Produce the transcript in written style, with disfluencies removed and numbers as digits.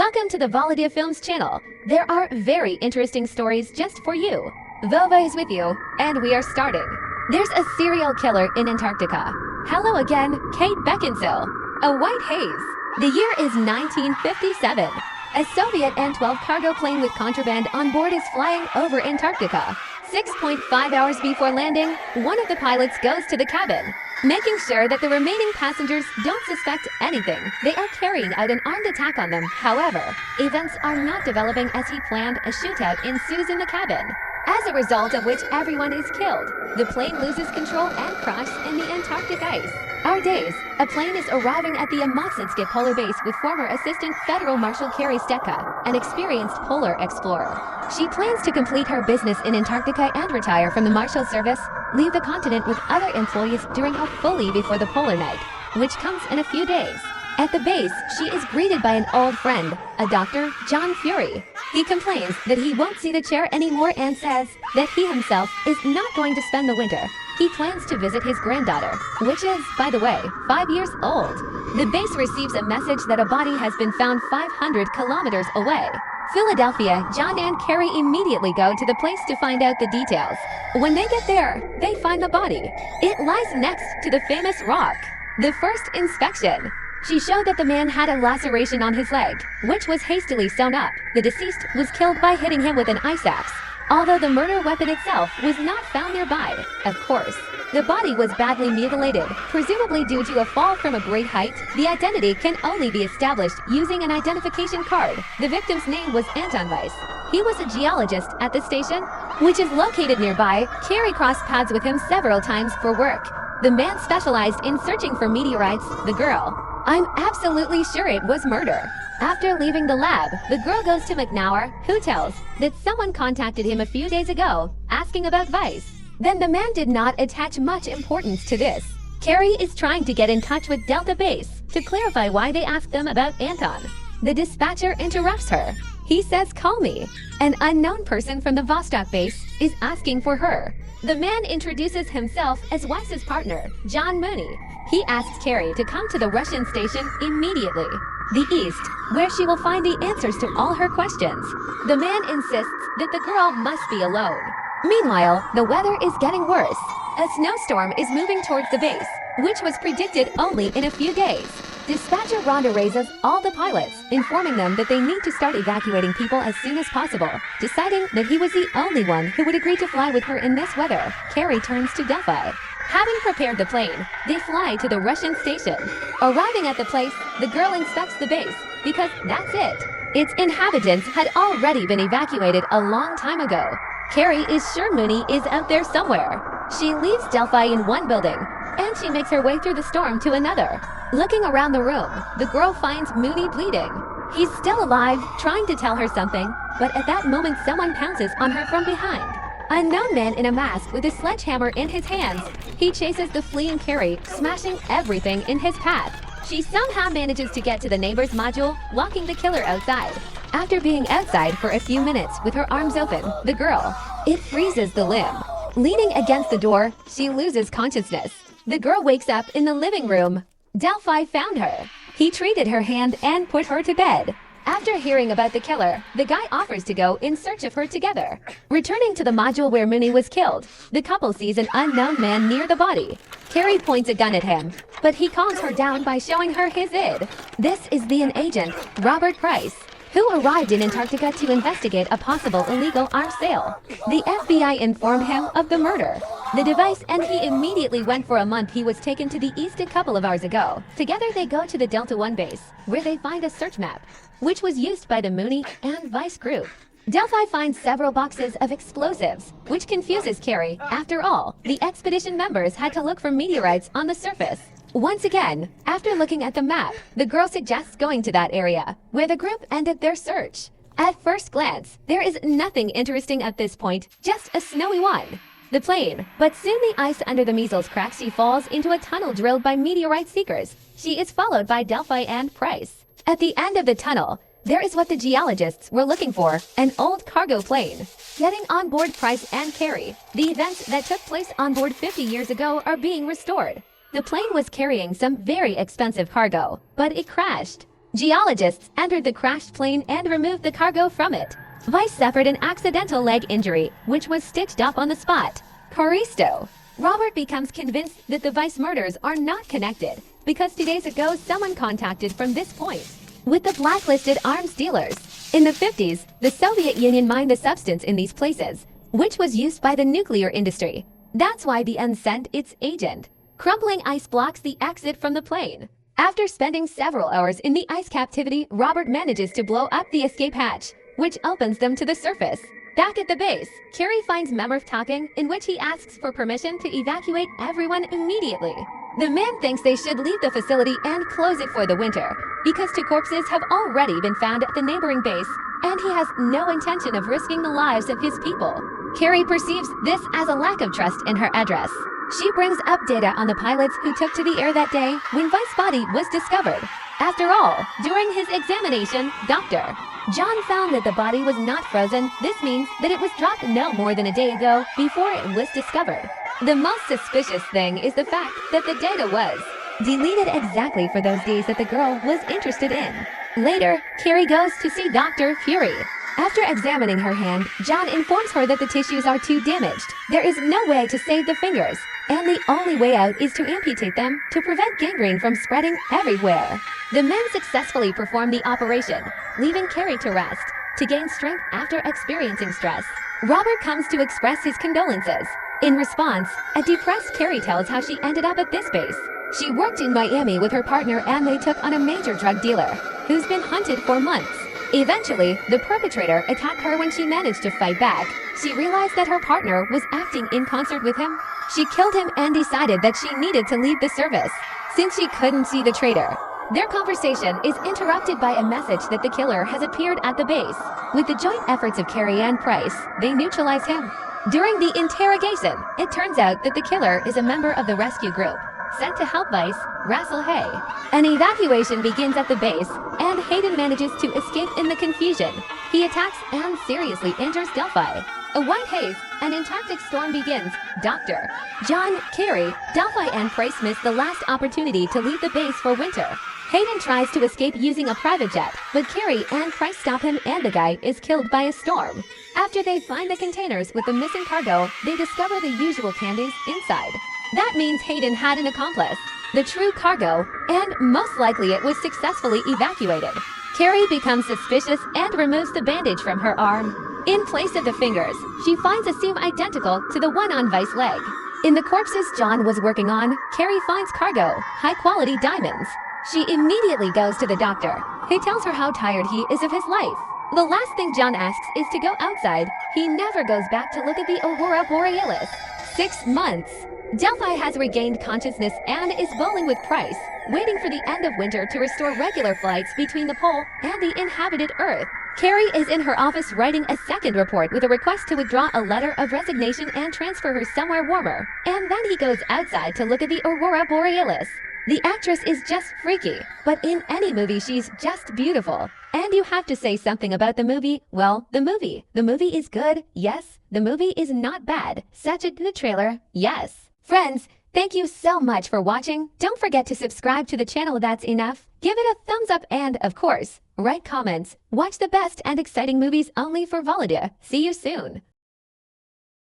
Welcome to the Validia Films channel. There are very interesting stories just for you. Vova is with you, and we are starting. There's a serial killer in Antarctica. Hello again, Kate Beckinsale. A white haze. The year is 1957. A Soviet An-12 cargo plane with contraband on board is flying over Antarctica. 6.5 hours before landing, one of the pilots goes to the cabin, making sure that the remaining passengers don't suspect anything. They are carrying out an armed attack on them. However, events are not developing as he planned. A shootout ensues in the cabin, as a result of which everyone is killed. The plane loses control and crashes in the Antarctic ice. Our days, a plane is arriving at the Amotsinski polar base with former Assistant Federal Marshal Carrie Stetka, an experienced polar explorer. She plans to complete her business in Antarctica and retire from the Marshal Service, leave the continent with other employees during a full leave before the polar night, which comes in a few days. At the base, she is greeted by an old friend, a Dr. John Fury. He complains that he won't see the chair anymore and says that he himself is not going to spend the winter. He plans to visit his granddaughter, which is, by the way, 5 years old. The base receives a message that a body has been found 500 kilometers away. Philadelphia, John and Carrie immediately go to the place to find out the details. When they get there, they find the body. It lies next to the famous rock. The first inspection, she showed that the man had a laceration on his leg, which was hastily sewn up. The deceased was killed by hitting him with an ice axe, although the murder weapon itself was not found nearby. Of course, the body was badly mutilated, presumably due to a fall from a great height. The identity can only be established using an identification card. The victim's name was Anton Weiss. He was a geologist at the station, which is located nearby. Carrie crossed paths with him several times for work. The man specialized in searching for meteorites. The girl, I'm absolutely sure it was murder. After leaving the lab, the girl goes to McNauer, who tells that someone contacted him a few days ago, asking about Weiss. Then the man did not attach much importance to this. Carrie is trying to get in touch with Delta Base to clarify why they asked them about Anton. The dispatcher interrupts her. He says, "Call me." An unknown person from the Vostok base is asking for her. The man introduces himself as Weiss's partner, John Mooney. He asks Carrie to come to the Russian station immediately, the East, where she will find the answers to all her questions. The man insists that the girl must be alone. Meanwhile, the weather is getting worse. A snowstorm is moving towards the base, which was predicted only in a few days. Dispatcher Rhonda raises all the pilots, informing them that they need to start evacuating people as soon as possible. Deciding that he was the only one who would agree to fly with her in this weather, Carrie turns to Delphi. Having prepared the plane, they fly to the Russian station. Arriving at the place, the girl inspects the base, because that's it. Its inhabitants had already been evacuated a long time ago. Carrie is sure Mooney is out there somewhere. She leaves Delphi in one building, and she makes her way through the storm to another. Looking around the room, the girl finds Mooney bleeding. He's still alive, trying to tell her something, but at that moment someone pounces on her from behind. A known man in a mask with a sledgehammer in his hands. He chases the fleeing Carrie, smashing everything in his path. She somehow manages to get to the neighbor's module, locking the killer outside. After being outside for a few minutes with her arms open, the girl, it freezes the limb. Leaning against the door, she loses consciousness. The girl wakes up in the living room. Delphi found her. He treated her hand and put her to bed. After hearing about the killer, the guy offers to go in search of her together. Returning to the module where Mooney was killed, the couple sees an unknown man near the body. Carrie points a gun at him, but he calms her down by showing her his id. This is the agent, Robert Price, who arrived in Antarctica to investigate a possible illegal arms sale. The FBI informed him of the murder, the device, and he immediately went. For a month he was taken to the East a couple of hours ago. Together they go to the Delta 1 base, where they find a search map, which was used by the Mooney and Weiss group. Delphi finds several boxes of explosives, which confuses Carrie. After all, the expedition members had to look for meteorites on the surface. Once again, after looking at the map, the girl suggests going to that area, where the group ended their search. At first glance, there is nothing interesting at this point, just a snowy one. The plane, but soon the ice under the measles cracks. She falls into a tunnel drilled by meteorite seekers. She is followed by Delphi and Price. At the end of the tunnel, there is what the geologists were looking for, an old cargo plane. Getting on board Price and Carrie, the events that took place on board 50 years ago are being restored. The plane was carrying some very expensive cargo, but it crashed. Geologists entered the crashed plane and removed the cargo from it. Vice suffered an accidental leg injury, which was stitched up on the spot. Caristo. Robert becomes convinced that the Vice murders are not connected because 2 days ago someone contacted from this point with the blacklisted arms dealers. In the 50s, the Soviet Union mined the substance in these places, which was used by the nuclear industry. That's why the UN sent its agent. Crumbling ice blocks the exit from the plane. After spending several hours in the ice captivity, Robert manages to blow up the escape hatch, which opens them to the surface. Back at the base, Carrie finds Memorf talking, in which he asks for permission to evacuate everyone immediately. The man thinks they should leave the facility and close it for the winter, because 2 corpses have already been found at the neighboring base, and he has no intention of risking the lives of his people. Carrie perceives this as a lack of trust in her address. She brings up data on the pilots who took to the air that day when Vice's body was discovered. After all, during his examination, Dr. John found that the body was not frozen. This means that it was dropped no more than a day ago before it was discovered. The most suspicious thing is the fact that the data was deleted exactly for those days that the girl was interested in. Later, Carrie goes to see Dr. Fury. After examining her hand, John informs her that the tissues are too damaged. There is no way to save the fingers, and the only way out is to amputate them to prevent gangrene from spreading everywhere. The men successfully perform the operation, leaving Carrie to rest, to gain strength after experiencing stress. Robert comes to express his condolences. In response, a depressed Carrie tells how she ended up at this base. She worked in Miami with her partner and they took on a major drug dealer, who's been hunted for months. Eventually, the perpetrator attacked her when she managed to fight back. She realized that her partner was acting in concert with him. She killed him and decided that she needed to leave the service, since she couldn't see the traitor. Their conversation is interrupted by a message that the killer has appeared at the base. With the joint efforts of Carrie and Price, they neutralize him. During the interrogation, it turns out that the killer is a member of the rescue group, sent to help Vice wrestle Hay. An evacuation begins at the base, and Hayden manages to escape in the confusion. He attacks and seriously injures Delphi. A white haze, an Antarctic storm begins. Dr. John, Carrie, Delphi and Price miss the last opportunity to leave the base for winter. Hayden tries to escape using a private jet, but Carrie and Price stop him and the guy is killed by a storm. After they find the containers with the missing cargo, they discover the usual candies inside. That means Hayden had an accomplice, the true cargo, and most likely it was successfully evacuated. Carrie becomes suspicious and removes the bandage from her arm. In place of the fingers, she finds a seam identical to the one on Vice's leg. In the corpses John was working on, Carrie finds cargo, high-quality diamonds. She immediately goes to the doctor, who tells her how tired he is of his life. The last thing John asks is to go outside. He never goes back to look at the Aurora Borealis. 6 months. Delphi has regained consciousness and is bowling with Price, waiting for the end of winter to restore regular flights between the pole and the inhabited Earth. Carrie is in her office writing a second report with a request to withdraw a letter of resignation and transfer her somewhere warmer. And then he goes outside to look at the Aurora Borealis. The actress is just freaky, but in any movie she's just beautiful. And you have to say something about the movie. Well, the movie is good, yes. The movie is not bad. Such a the trailer, yes. Friends, thank you so much for watching. Don't forget to subscribe to the channel. That's enough. Give it a thumbs up and, of course, write comments. Watch the best and exciting movies only for Volida. See you soon.